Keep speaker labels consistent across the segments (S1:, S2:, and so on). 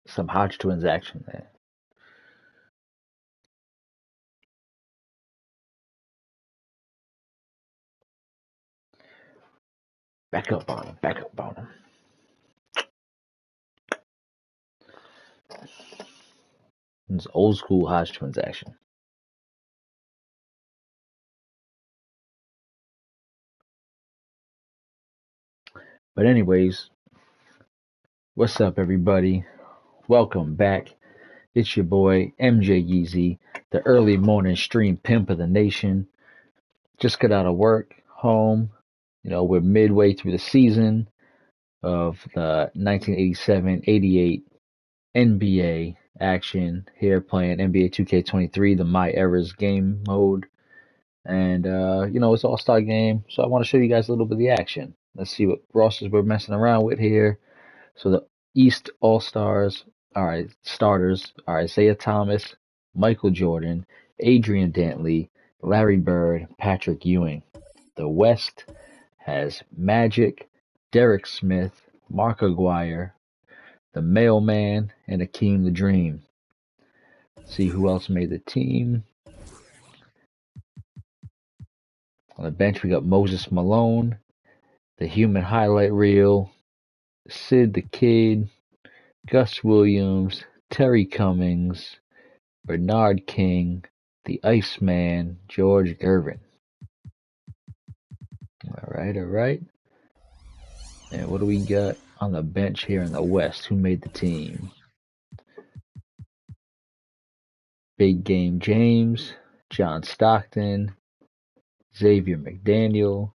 S1: Some Hodge Twins action there. Back up on him. Back up on him. It's old school Hodge Twins action. But anyways, what's up, everybody? Welcome back. It's your boy MJ Yeezy, the early morning stream pimp of the nation. Just got out of work, home. You know, we're midway through the season of the 1987-88 NBA action here, playing NBA 2K23, the My Eras game mode. And, you know, it's All-Star game, so I want to show you guys a little bit of the action. Let's see what rosters we're messing around with here. So the East All-Stars, all right, starters are Isaiah Thomas, Michael Jordan, Adrian Dantley, Larry Bird, Patrick Ewing. The West has Magic, Derek Smith, Mark Aguirre, the Mailman, and Akeem the Dream. See who else made the team. On the bench, we got Moses Malone, the Human Highlight Reel, Sid the Kid, Gus Williams, Terry Cummings, Bernard King, the Iceman, George Gervin. All right. And what do we got on the bench here in the West? Who made the team? Big Game James, John Stockton, Xavier McDaniel,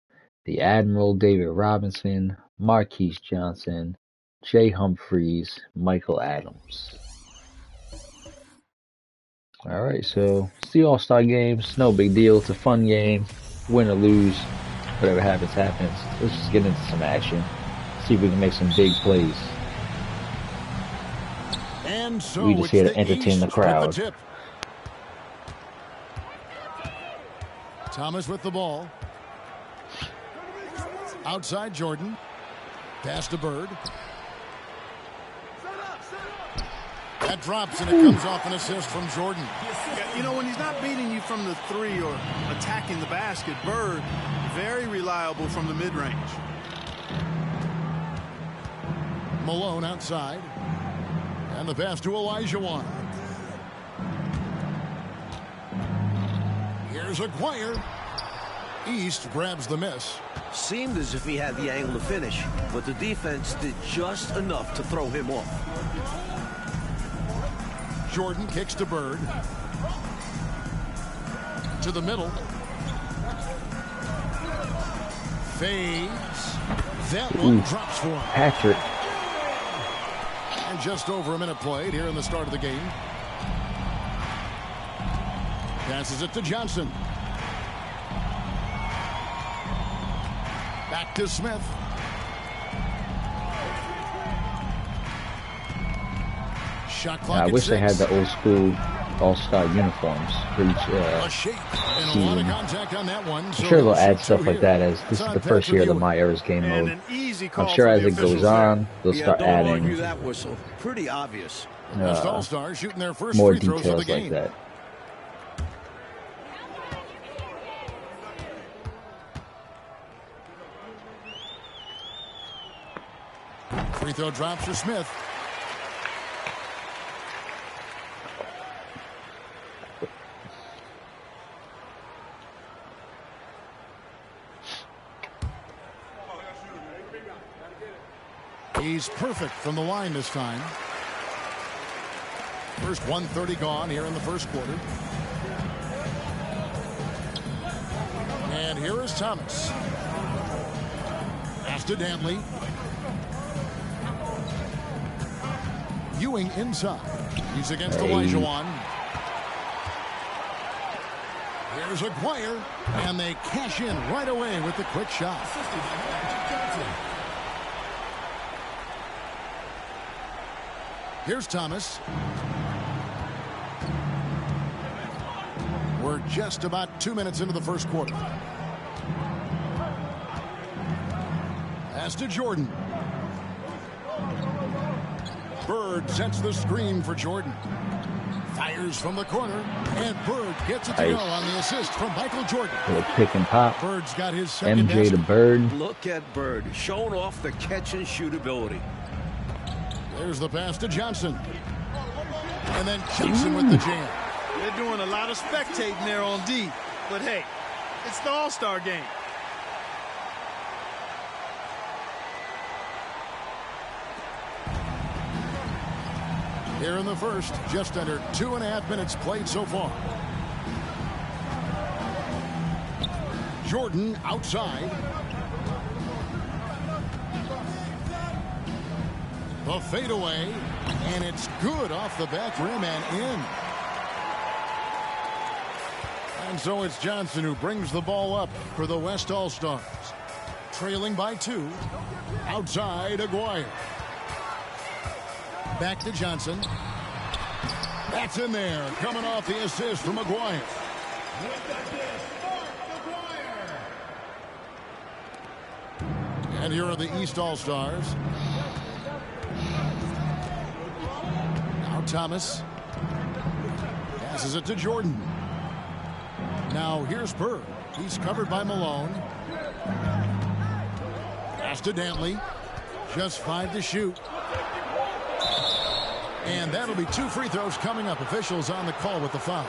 S1: the Admiral David Robinson, Marquise Johnson, Jay Humphreys, Michael Adams. All right, so it's the All-Star games. No big deal. It's a fun game. Win or lose, whatever happens, happens. Let's just get into some action. See if we can make some big plays.
S2: And so
S1: we just here to entertain the crowd.
S2: Thomas with the ball. Outside Jordan. Pass to Bird. That drops and it comes off an assist from Jordan.
S3: You know, when he's not beating you from the three or attacking the basket, Bird, very reliable from the mid-range.
S2: Malone outside. And the pass to Olajuwon. Here's Aguirre. East grabs the miss.
S4: Seemed as if he had the angle to finish, but the defense did just enough to throw him off.
S2: Jordan kicks to Bird. To the middle. Fades. That one drops for him.
S1: Patrick.
S2: And just over a minute played here in the start of the game. Passes it to Johnson. Back to Smith. Shot clock.
S1: I wish they had the old school All-Star uniforms for each team. I'm sure they'll add stuff like that, as this is the first year of the My Eras game mode. I'm sure as it goes on, they'll start adding
S4: Pretty obvious.
S2: All-Stars shooting their first
S1: more
S2: free throws of the
S1: details
S2: game.
S1: like that.
S2: Free throw drops for Smith. He's perfect from the line this time. First 1:30 gone here in the first quarter. And here is Thomas. Pass to Dantley. Ewing inside. He's against Olajuwon. Here's Aguirre. And they cash in right away with the quick shot. Here's Thomas. We're just about 2 minutes into the first quarter. Pass to Jordan. Bird sets the screen for Jordan. Fires from the corner, and Bird gets it to go on the assist from Michael Jordan.
S1: Little pick and pop.
S2: Bird's got his second
S1: MJ to
S2: basket.
S1: Bird.
S4: Look at Bird showing off the catch and shoot ability.
S2: There's the pass to Johnson. And then Johnson with the jam.
S3: They're doing a lot of spectating there on D. But hey, it's the All-Star game.
S2: Here in the first, just under 2.5 minutes played so far. Jordan outside. The fadeaway, and it's good off the back rim and in. And so it's Johnson who brings the ball up for the West All-Stars. Trailing by 2. Outside, Aguirre. Back to Johnson. That's in there, coming off the assist from Aguirre. And here are the East All-Stars. Now Thomas. Passes it to Jordan. Now here's Bird. He's covered by Malone. Pass to Dantley. Just 5 to shoot. And that'll be 2 free throws coming up. Officials on the call with the foul.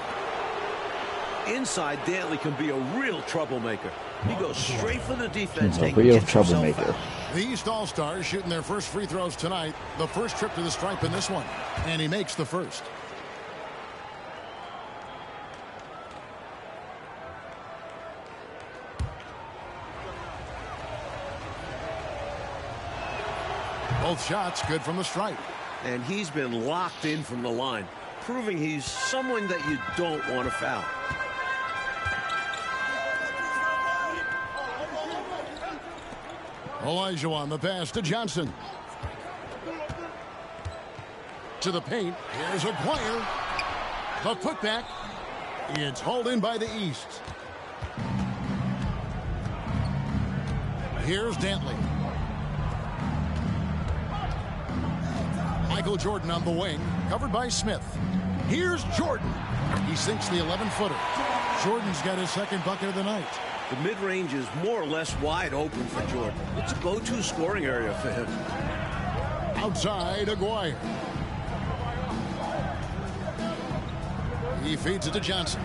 S4: Inside, Dantley can be a real troublemaker. He goes straight for the defense.
S1: A
S4: and
S1: real
S4: gets himself
S1: troublemaker.
S4: fouled.
S2: The East All-Stars shooting their first free throws tonight. The first trip to the stripe in this one. And he makes the first. Both shots good from the stripe.
S4: And he's been locked in from the line, proving he's someone that you don't want to foul.
S2: Olajuwon the pass to Johnson. To the paint. Here's Aguirre. The putback. It's hauled in by the East. Here's Dantley. Michael Jordan on the wing, covered by Smith. Here's Jordan. He sinks the 11-footer. Jordan's got his second bucket of the night.
S4: The mid-range is more or less wide open for Jordan. It's a go-to scoring area for him.
S2: Outside, Aguirre. He feeds it to Johnson.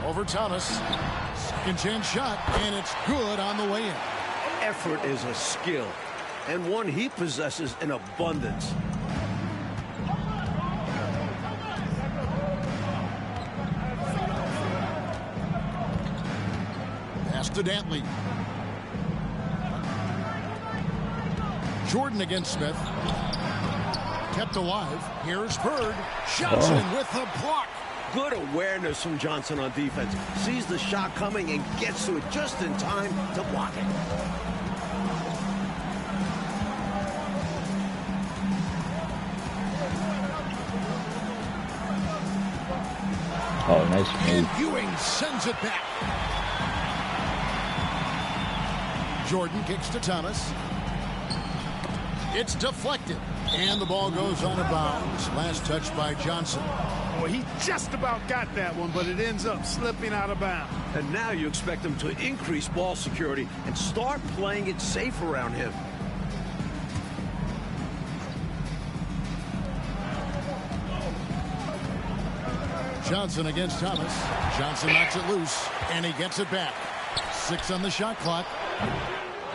S2: Over Thomas. Second chance shot, and it's good on the way in.
S4: Effort is a skill, and one he possesses in abundance.
S2: Pass to Dantley. Jordan against Smith. Kept alive. Here's Bird. Johnson with the block.
S4: Good awareness from Johnson on defense. Sees the shot coming and gets to it just in time to block it.
S1: Oh, nice
S2: And
S1: move.
S2: Ewing sends it back. Jordan kicks to Thomas. It's deflected. And the ball goes out of bounds. Last touch by Johnson.
S3: Well, he just about got that one, but it ends up slipping out of bounds.
S4: And now you expect him to increase ball security and start playing it safe around him.
S2: Johnson against Thomas. Johnson knocks it loose, and he gets it back. 6 on the shot clock.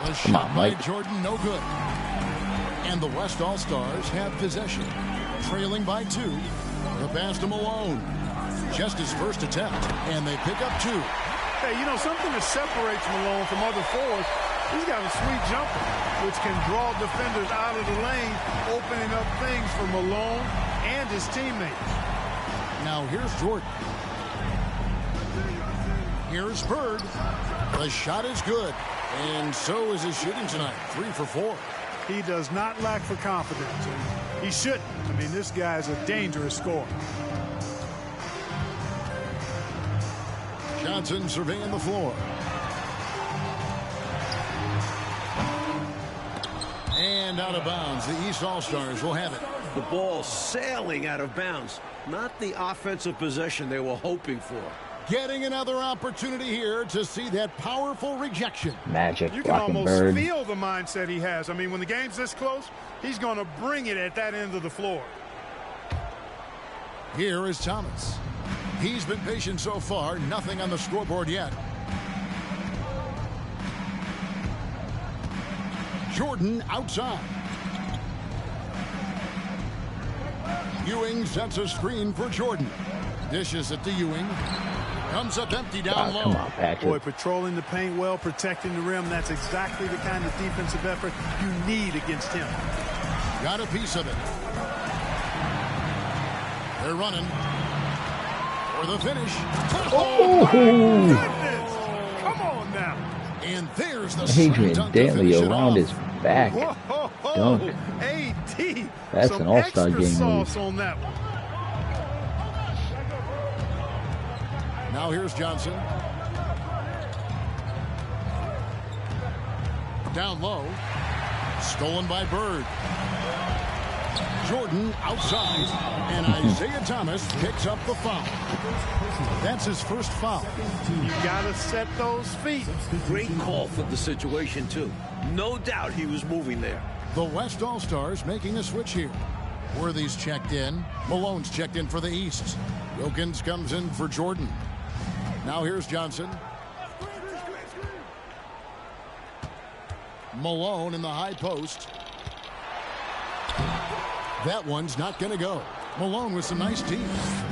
S2: The shot by Jordan, no good. And the West All-Stars have possession. Trailing by 2. The pass to Malone. Just his first attempt, and they pick up 2.
S3: Hey, you know, something that separates Malone from other forwards, he's got a sweet jumper, which can draw defenders out of the lane, opening up things for Malone and his teammates.
S2: Now here's Jordan. Here's Bird. The shot is good, and so is his shooting tonight. 3 for 4.
S3: He does not lack for confidence. He shouldn't. I mean, this guy's a dangerous scorer.
S2: Johnson surveying the floor. And out of bounds. The East All-Stars will have it.
S4: The ball sailing out of bounds. Not the offensive possession they were hoping for.
S2: Getting another opportunity here to see that powerful rejection.
S1: Magic,
S3: You can
S1: blocking
S3: almost
S1: Bird.
S3: feel the mindset he has. I mean, when the game's this close, he's going to bring it at that end of the floor.
S2: Here is Thomas. He's been patient so far. Nothing on the scoreboard yet. Jordan outside. Ewing sets a screen for Jordan. Dishes it to Ewing. Comes up empty down low.
S1: Come on, Patrick.
S3: Boy, patrolling the paint well, protecting the rim. That's exactly the kind of defensive effort you need against him.
S2: Got a piece of it. They're running for the finish.
S3: Oh, goodness. Come on now.
S2: And there's the
S1: Adrian
S2: dunk to
S1: Dantley
S2: finish it
S1: around
S2: off.
S1: his back.
S3: Whoa,
S1: Dunk.
S3: AD.
S1: That's
S3: Some
S1: an all-star
S3: extra
S1: game
S3: sauce
S1: move.
S3: on that one.
S2: Now here's Johnson. Down low. Stolen by Bird. Jordan outside. And Isaiah Thomas picks up the foul. That's his first foul.
S3: You got to set those feet.
S4: Great call for the situation, too. No doubt he was moving there.
S2: The West All-Stars making a switch here. Worthy's checked in. Malone's checked in for the East. Wilkins comes in for Jordan. Now here's Johnson. Malone in the high post. That one's not going to go. Malone with some nice deep.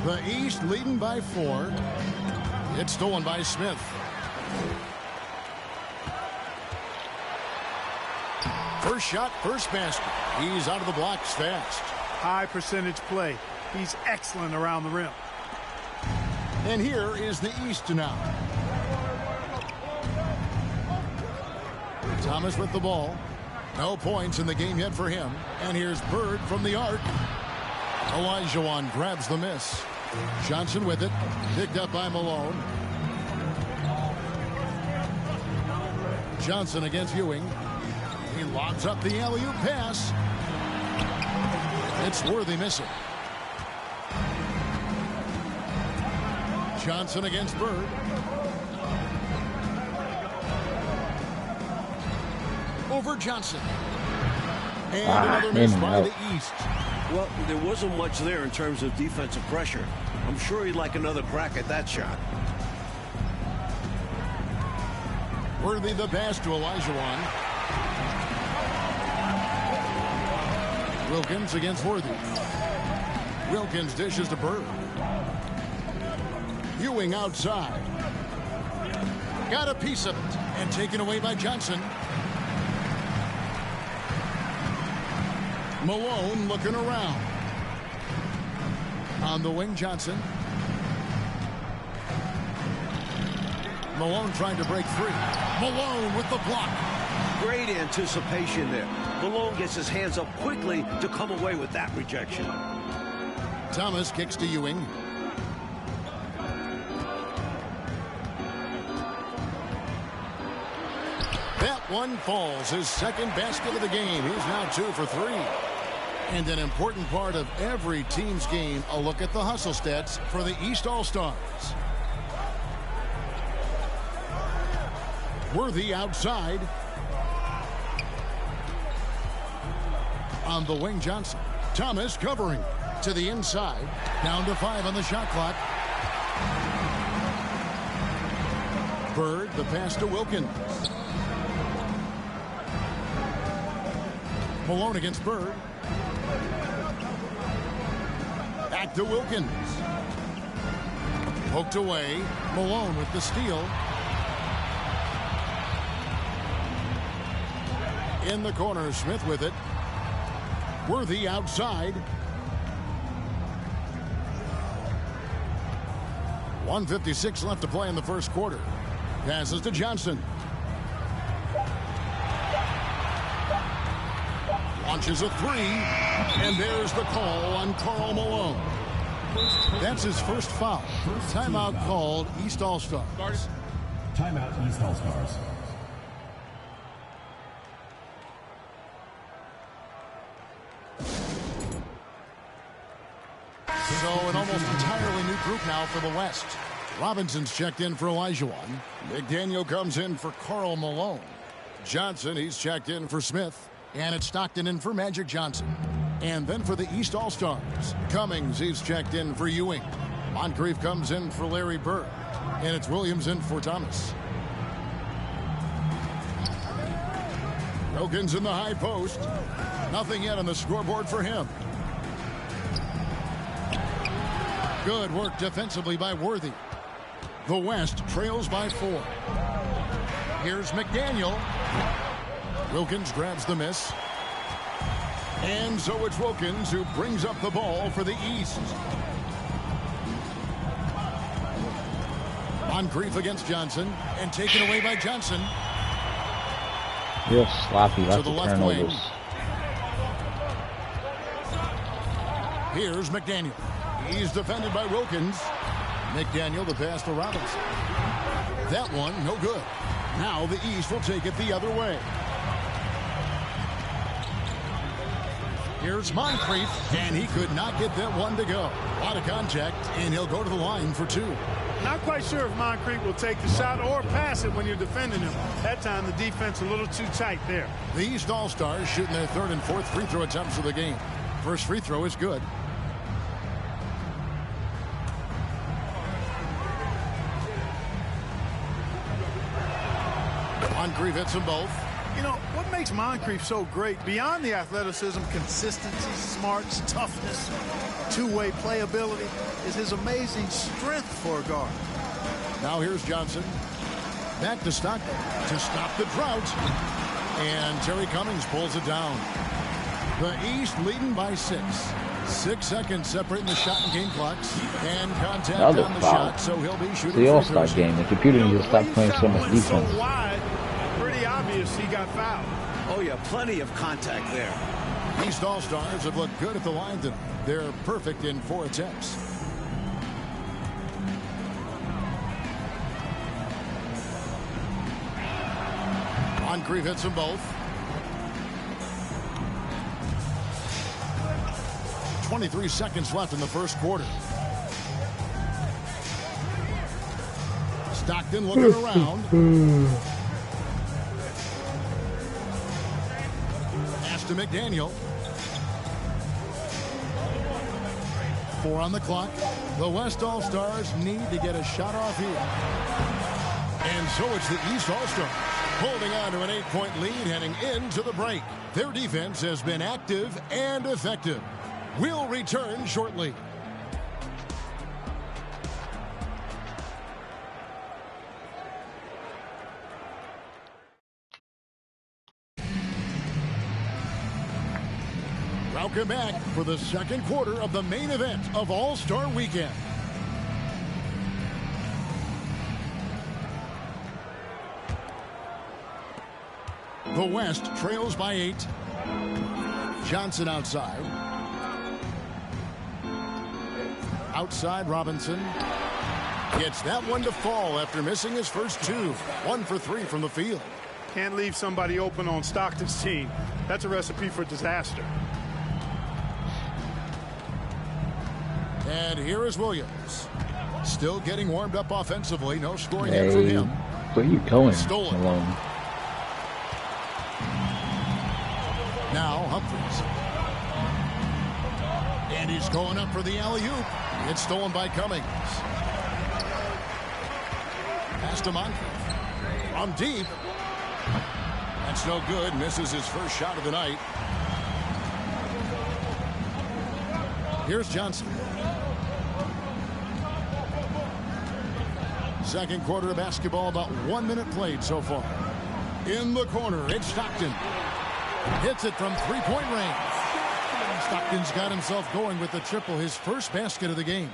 S2: The East leading by 4. It's stolen by Smith. First shot, first basket. He's out of the blocks fast.
S3: High percentage play. He's excellent around the rim.
S2: And here is the East now. Thomas with the ball. No points in the game yet for him. And here's Bird from the arc. Olajuwon grabs the miss. Johnson with it. Picked up by Malone. Johnson against Ewing. He lobs up the alley-oop pass. It's Worthy missing. Johnson against Bird. Over Johnson. And another miss by the East.
S4: Well, there wasn't much there in terms of defensive pressure. I'm sure he'd like another crack at that shot.
S2: Worthy the pass to Olajuwon. Wilkins against Worthy. Wilkins dishes to Bird. Ewing outside. Got a piece of it. And taken away by Johnson. Malone looking around. On the wing, Johnson. Malone trying to break free. Malone with the block.
S4: Great anticipation there. Malone gets his hands up quickly to come away with that rejection.
S2: Thomas kicks to Ewing. That one falls. His second basket of the game. He's now 2 for 3. And an important part of every team's game, a look at the hustle stats for the East All-Stars. Worthy outside. On the wing, Johnson. Thomas covering to the inside. Down to 5 on the shot clock. Bird, the pass to Wilkins. Malone against Bird. Back to Wilkins. Poked away. Malone with the steal. In the corner, Smith with it. Worthy outside. 1:56 left to play in the first quarter. Passes to Johnson. Launches a 3. And there's the call on Karl Malone. That's his first foul. Timeout called, East All-Stars.
S5: Timeout, East All-Stars.
S2: So an almost entirely new group now for the West. Robinson's checked in for Olajuwon. McDaniel comes in for Karl Malone. Johnson, he's checked in for Smith. And it's Stockton in for Magic Johnson. And then for the East All-Stars, Cummings, he's checked in for Ewing. Moncrief comes in for Larry Bird. And it's Williams in for Thomas. Wilkins in the high post. Nothing yet on the scoreboard for him. Good work defensively by Worthy. The West trails by 4. Here's McDaniel. Wilkins grabs the miss. And so it's Wilkins who brings up the ball for the East. Moncrief against Johnson, and taken away by Johnson.
S1: Real sloppy, lots
S2: To the
S1: of
S2: left wing.
S1: turnovers.
S2: Here's McDaniel. He's defended by Wilkins. McDaniel the pass to Robinson. That one, no good. Now the East will take it the other way. Here's Moncrief, and he could not get that one to go. A lot of contact, and he'll go to the line for 2.
S3: Not quite sure if Moncrief will take the shot or pass it when you're defending him. That time the defense a little too tight there.
S2: The East All-Stars shooting their 3rd and 4th free throw attempts of the game. First free throw is good. Moncrief hits them both.
S3: You know, what makes Moncrief so great, beyond the athleticism, consistency, smarts, toughness, two-way playability, is his amazing strength for a guard.
S2: Now here's Johnson. Back to Stockton to stop the drought. And Terry Cummings pulls it down. The East leading by 6. 6 seconds separating the shot and game clocks. And contact
S1: Another
S2: on the
S1: foul.
S2: shot, so he'll be shooting.
S1: It's the All-Star game. The computer needs to stop playing so much defense.
S3: So wide, pretty obvious he got fouled.
S4: Oh, yeah, plenty of contact there.
S2: East All-Stars have looked good at the line tonight. They're perfect in 4 attempts. Moncrief hits them both. 23 seconds left in the first quarter. Stockton looking around. Pass to McDaniel. 4 on the clock. The West All-Stars need to get a shot off here. And so it's the East All-Stars holding on to an 8-point lead heading into the break. Their defense has been active and effective. We'll return shortly. Welcome back for the second quarter of the main event of All-Star Weekend. The West trails by 8. Johnson outside. Outside Robinson. Gets that one to fall after missing his first 2. 1 for 3 from the field.
S3: Can't leave somebody open on Stockton's team. That's a recipe for disaster.
S2: And here is Williams. Still getting warmed up offensively. No scoring yet from him.
S1: Where are you going,
S2: Stolen.
S1: Malone?
S2: Now Humphries. And he's going up for the alley-oop. It's stolen by Cummings. Pass to Moncrief. From deep. That's no good. Misses his first shot of the night. Here's Johnson. Second quarter of basketball, about 1 minute played so far. In the corner, it's Stockton. Hits it from three-point range. Stockton's got himself going with the triple, his first basket of the game.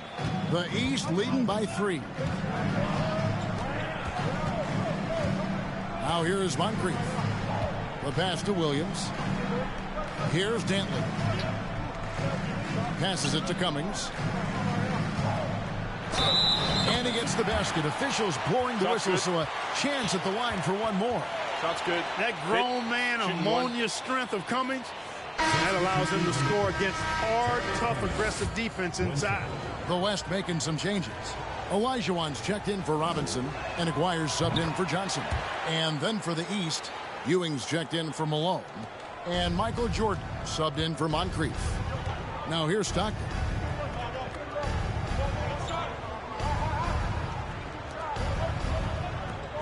S2: The East leading by 3. Now here is Moncrief. The pass to Williams. Here's Dantley. Passes it to Cummings. And he gets the basket. Officials blowing the whistle, so a chance at the line for one more.
S3: Shot's good. That grown man, ammonia strength of Cummings, that allows him to score against hard, tough, aggressive defense inside.
S2: The West making some changes. Olajuwon's checked in for Robinson, and Aguirre's subbed in for Johnson. And then for the East, Ewing's checked in for Malone, and Michael Jordan subbed in for Moncrief. Now here's Stockton.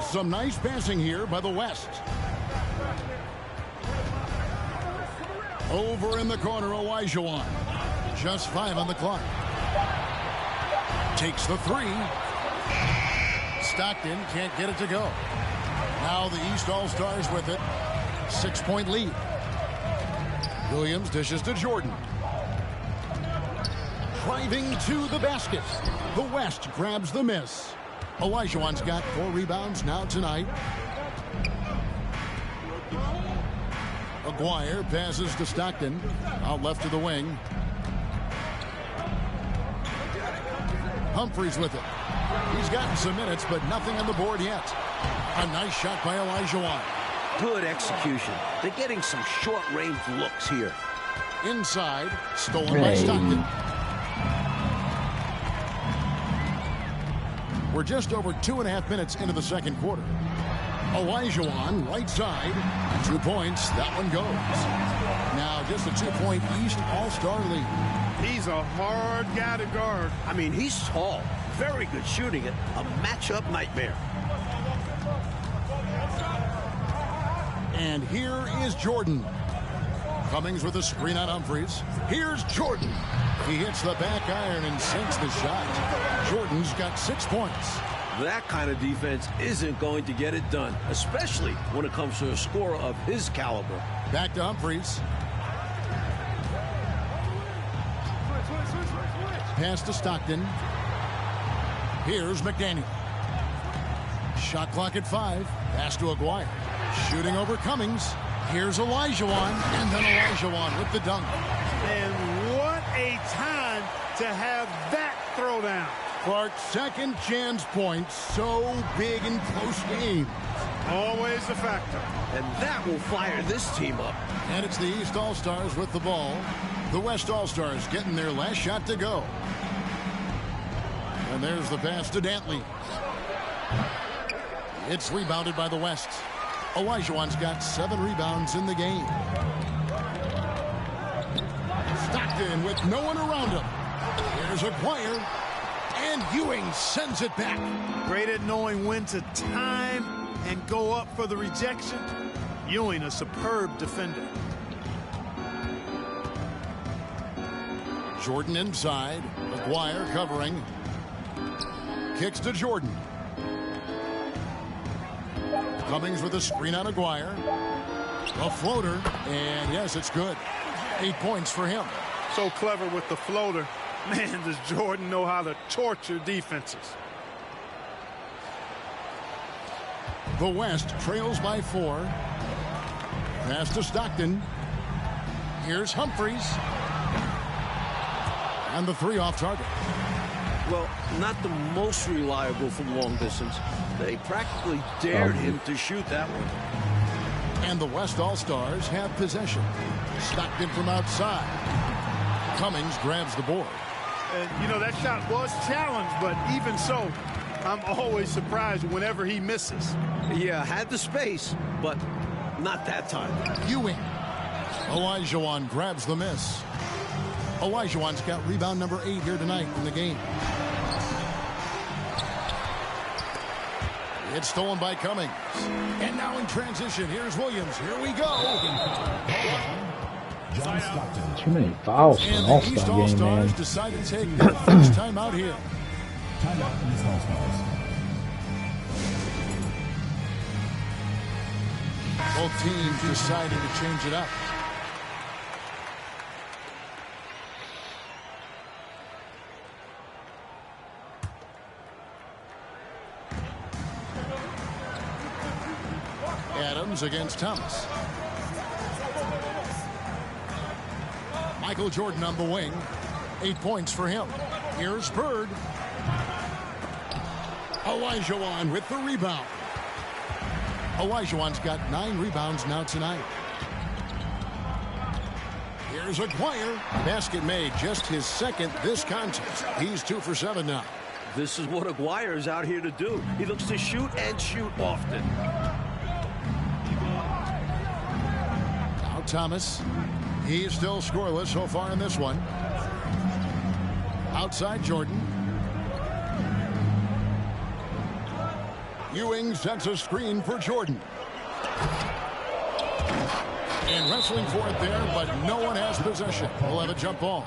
S2: Some nice passing here by the West. Over in the corner, Olajuwon. Just 5 on the clock. Takes the 3. Stockton can't get it to go. Now the East All-Stars with it. 6-point lead. Williams dishes to Jordan. Driving to the basket. The West grabs the miss. Olajuwon's got 4 rebounds now tonight. Aguirre passes to Stockton. Out left to the wing. Humphries with it. He's gotten some minutes, but nothing on the board yet. A nice shot by Olajuwon.
S4: Good execution. They're getting some short-range looks here.
S2: Inside, stolen by Stockton. We're just over 2.5 minutes into the second quarter. Olajuwon, right side. 2 points. That one goes. Now just a 2-point East All-Star lead.
S3: He's a hard guy to guard.
S4: I mean, he's tall. Very good shooting it. A matchup nightmare.
S2: And here is Jordan. Cummings with a screen on Humphries. Here's Jordan. He hits the back iron and sinks the shot. Jordan's got 6 points.
S4: That kind of defense isn't going to get it done, especially when it comes to a scorer of his caliber.
S2: Back to Humphries. Pass to Stockton. Here's McDaniel. Shot clock at 5. Pass to Aguirre. Shooting over Cummings. Here's Olajuwon, and then Olajuwon with the dunk.
S3: And what a time to have that throwdown.
S2: Clark's second chance points, so big in close games.
S3: Always a factor.
S4: And that will fire this team up.
S2: And it's the East All-Stars with the ball. The West All-Stars getting their last shot to go. And there's the pass to Dantley. It's rebounded by the West. Olajuwon's got 7 rebounds in the game. Stockton with no one around him. Here's Aguirre. And Ewing sends it back.
S3: Great at knowing when to time and go up for the rejection. Ewing, a superb defender.
S2: Jordan inside. Aguirre covering. Kicks to Jordan. Cummings with a screen on Aguirre. A floater. And yes, it's good. 8 points for him.
S3: So clever with the floater. Man, does Jordan know how to torture defenses.
S2: The West trails by 4. Pass to Stockton. Here's Humphries. And the 3 off target.
S4: Well, not the most reliable from long distance. They practically dared him to shoot that one.
S2: And the West All-Stars have possession. Stockton from outside. Cummings grabs the board.
S3: And, you know, that shot was challenged, but even so, I'm always surprised whenever he misses.
S4: Yeah, had the space, but not that time.
S2: Ewing. Olajuwon grabs the miss. Olajuwon's got rebound number 8 here tonight in the game. It's stolen by Cummings. And now in transition, here's Williams. Here we go.
S5: John Stockton.
S1: Too many fouls for an
S2: And the
S1: all-star
S2: East
S1: game, man.
S2: All-Stars decide to take their first time out here.
S5: Timeout East All-Stars.
S2: Both teams deciding to change it up. Adams against Thomas. Michael Jordan on the wing. 8 points for him. Here's Bird. Olajuwon with the rebound. Olajuwon's got 9 rebounds now tonight. Here's Aguirre. Basket made, just his second this contest. He's 2 for 7 now.
S4: This is what Aguirre is out here to do. He looks to shoot and shoot often.
S2: Now Thomas. He's still scoreless so far in this one. Outside Jordan. Ewing sets a screen for Jordan. And wrestling for it there, but no one has possession. We'll have a jump ball.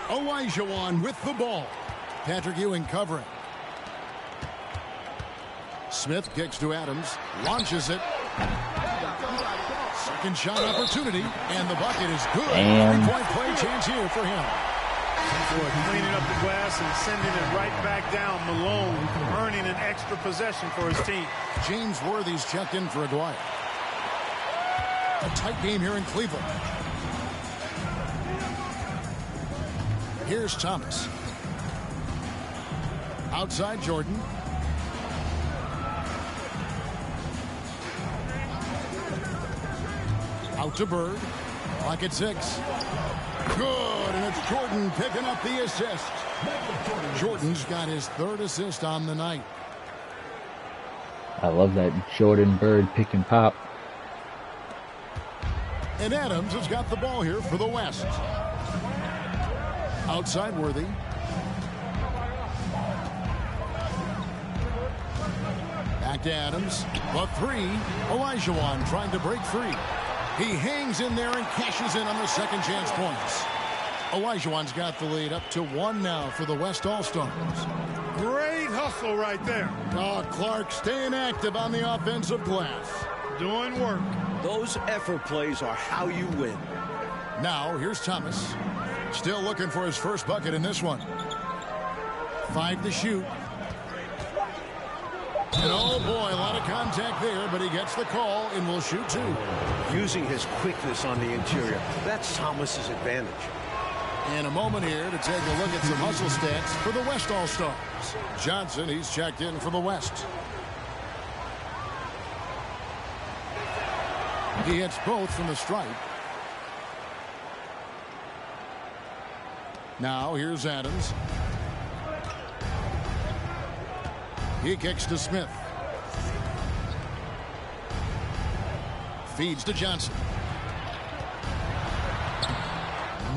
S2: Olajuwon with the ball. Patrick Ewing covering. Smith kicks to Adams. Launches it. Second shot opportunity. And the bucket is good. Three-point play chance here for him.
S3: Boy, cleaning up the glass and sending it right back down. Malone earning an extra possession for his team.
S2: James Worthy's checked in for Aguirre. A tight game here in Cleveland. Here's Thomas. Outside Jordan. Out to Bird. Clock at 6. Good, and it's Jordan picking up the assist. Jordan's got his 3rd assist on the night.
S1: I love that Jordan Bird pick and pop.
S2: And Adams has got the ball here for the West. Outside Worthy. Back to Adams. The 3. Olajuwon trying to break free. He hangs in there and cashes in on the second chance points. Olajuwon's got the lead up to 1 now for the West All-Stars.
S3: Great hustle right there.
S2: Oh, Clark staying active on the offensive glass.
S3: Doing work.
S4: Those effort plays are how you win.
S2: Now, here's Thomas. Still looking for his first bucket in this one. 5 to shoot. And oh boy, a lot of contact there, but he gets the call and will shoot 2.
S4: Using his quickness on the interior. That's Thomas's advantage.
S2: And a moment here to take a look at some hustle stats for the West All-Stars. Johnson, he's checked in for the West. He hits both from the stripe. Now here's Adams. He kicks to Smith. Feeds to Johnson.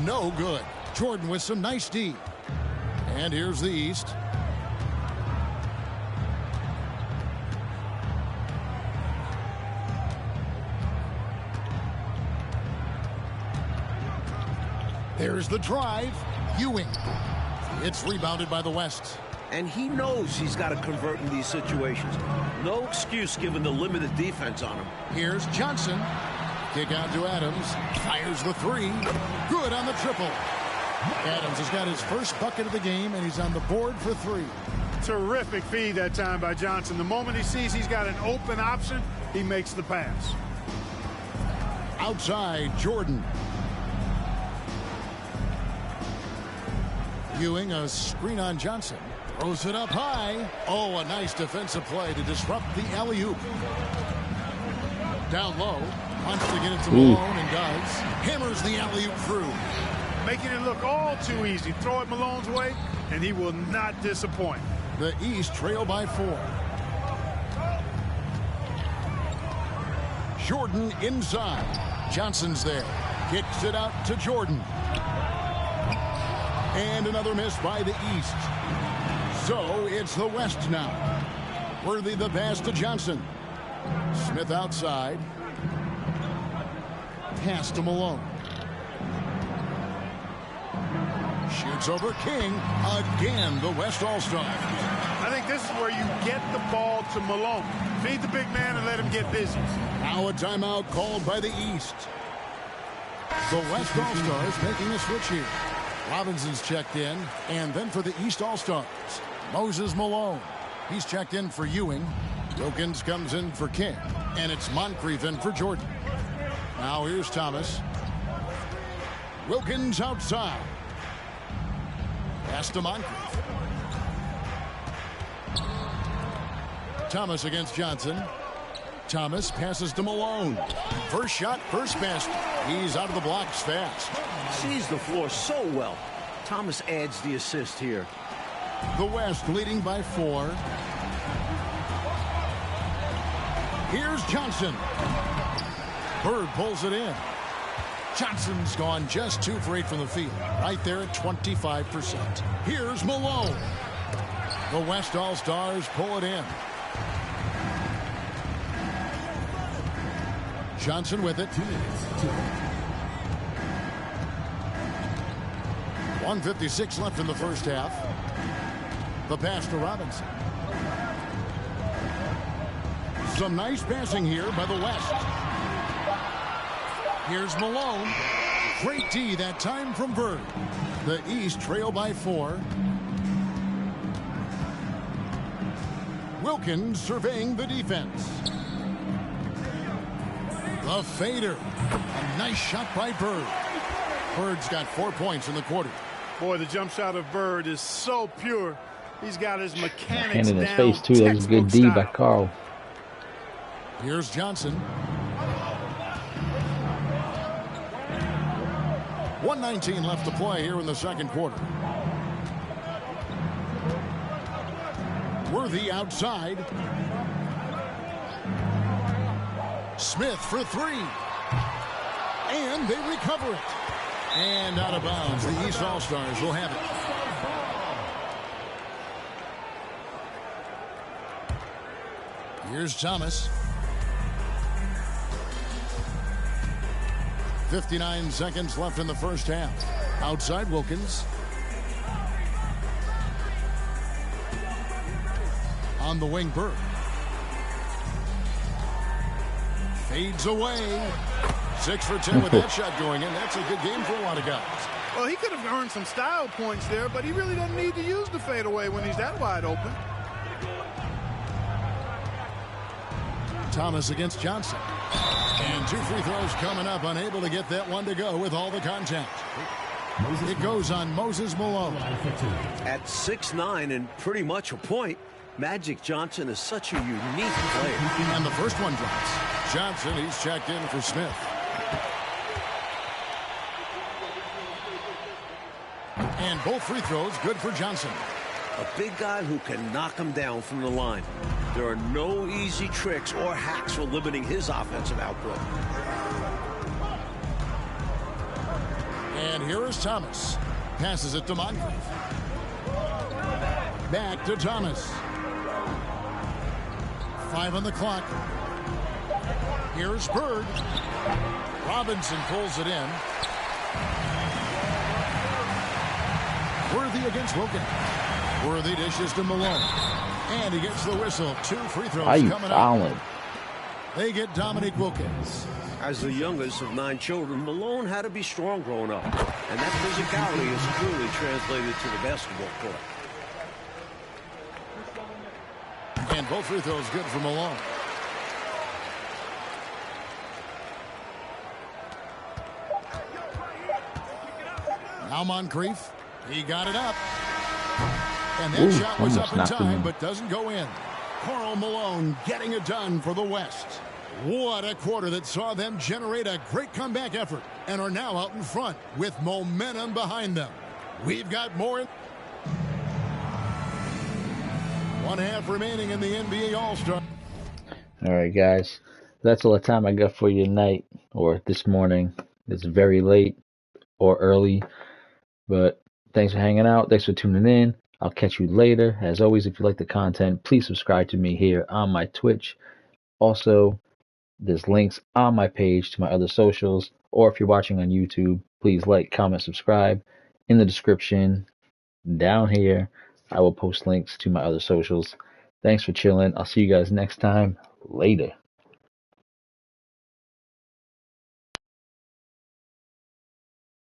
S2: No good. Jordan with some nice D. And here's the East. There's the drive. Ewing. It's rebounded by the West.
S4: And he knows he's got to convert in these situations. No excuse given the limited defense on him.
S2: Here's Johnson. Kick out to Adams. Fires the 3. Good on the triple. Adams has got his first bucket of the game, and he's on the board for 3.
S3: Terrific feed that time by Johnson. The moment he sees he's got an open option, he makes the pass.
S2: Outside, Jordan. Ewing, a screen on Johnson. Throws it up high. Oh, a nice defensive play to disrupt the alley-oop. Down low. Wants to get it to Malone and does. Hammers the alley-oop through.
S3: Making it look all too easy. Throw it Malone's way, and he will not disappoint.
S2: The East trail by 4. Jordan inside. Johnson's there. Kicks it out to Jordan. And another miss by the East. So it's the West now. Worthy the pass to Johnson. Smith outside. Pass to Malone. Shoots over King. Again, the West All-Stars.
S3: I think this is where you get the ball to Malone. Feed the big man and let him get busy.
S2: Now a timeout called by the East. The West All-Stars making a switch here. Robinson's checked in. And then for the East All-Stars, Moses Malone. He's checked in for Ewing. Wilkins comes in for King. And it's Moncrief in for Jordan. Now here's Thomas. Wilkins outside. Pass to Moncrief. Thomas against Johnson. Thomas passes to Malone. First shot, first basket. He's out of the blocks fast.
S4: Sees the floor so well. Thomas adds the assist here.
S2: The West leading by 4. Here's Johnson. Bird pulls it in. Johnson's gone just 2 for 8 from the field. Right there at 25%. Here's Malone. The West All-Stars pull it in. Johnson with it. 1:56 left in the first half. The pass to Robinson. Some nice passing here by the West. Here's Malone. Great D that time from Bird. The East trail by 4. Wilkins surveying the defense. The fader. A nice shot by Bird. Bird's got 4 points in the quarter.
S3: Boy, the jump shot of Bird is so pure. He's got his mechanics
S1: Hand in his
S3: down.
S1: face, too. That was a good D by Carl.
S2: Here's Johnson. 1:19 left to play here in the second quarter. Worthy outside. Smith for 3. And they recover it. And out of bounds. The East All-Stars will have it. Here's Thomas. 59 seconds left in the first half. Outside Wilkins. On the wing, Bird. Fades away. 6 for 10 with that shot going in. That's a good game for a lot of guys.
S3: Well, he could have earned some style points there, but he really doesn't need to use the fadeaway when he's that wide open.
S2: Thomas against Johnson. And 2 free throws coming up. Unable to get that one to go with all the contact. It goes on Moses Malone.
S4: At 6'9" and pretty much a point, Magic Johnson is such a unique player.
S2: And the first one drops. Johnson, he's checked in for Smith. And both free throws good for Johnson.
S4: A big guy who can knock him down from the line. There are no easy tricks or hacks for limiting his offensive output.
S2: And here is Thomas. Passes it to Moncrief. Back to Thomas. 5 on the clock. Here's Bird. Robinson pulls it in. Worthy against Wilkins. Worthy dishes to Malone. And he gets the whistle. 2 free throws coming up. They get Dominique Wilkins.
S4: As the youngest of 9 children, Malone had to be strong growing up. And that physicality is truly translated to the basketball court.
S2: And both free throws good for Malone. Now Moncrief. He got it up. And that shot was up in time, but doesn't go in. Karl Malone getting it done for the West. What a quarter that saw them generate a great comeback effort and are now out in front with momentum behind them. We've got more. 1 half remaining in the NBA All-Star.
S1: All right, guys. That's all the time I got for you tonight or this morning. It's very late or early, but thanks for hanging out. Thanks for tuning in. I'll catch you later. As always, if you like the content, please subscribe to me here on my Twitch. Also, there's links on my page to my other socials, or if you're watching on YouTube, please like, comment, subscribe. In the description down here, I will post links to my other socials. Thanks for chilling. I'll see you guys next time. Later.